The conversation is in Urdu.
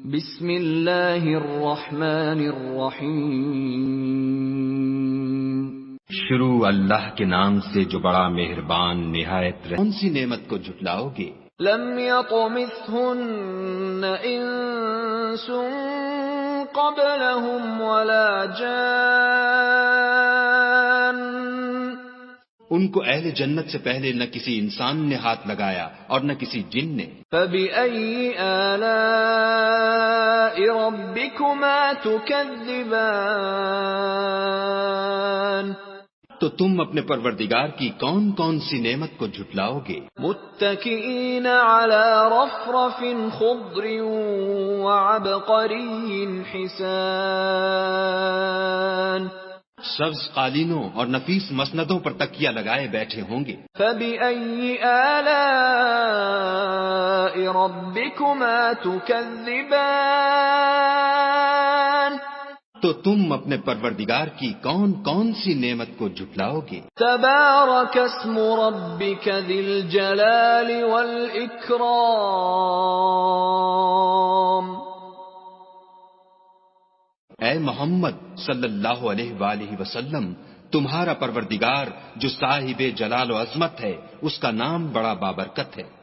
بسم اللہ الرحمن الرحیم۔ شروع اللہ کے نام سے جو بڑا مہربان نہایت کون سی نعمت کو جھٹلاؤ گے؟ لم يطمثهن انس قبلهم ولا جان۔ ان کو اہل جنت سے پہلے نہ کسی انسان نے ہاتھ لگایا اور نہ کسی جن نے۔ فبأي آلاء ربكما تكذبان۔ تو تم اپنے پروردگار کی کون کون سی نعمت کو جھٹلاؤ گے؟ متكئين على رفرف خضر وعبقري حسان۔ سبز قالینوں اور نفیس مسندوں پر تکیہ لگائے بیٹھے ہوں گے۔ فبأي آلاء ربكما تكذبان۔ تو تم اپنے پروردگار کی کون کون سی نعمت کو جھٹلاؤ گے؟ تبارک اسم ربک ذی الجلال والاکرام۔ اے محمد صلی اللہ علیہ وآلہ وسلم، تمہارا پروردگار جو صاحب جلال و عظمت ہے، اس کا نام بڑا بابرکت ہے۔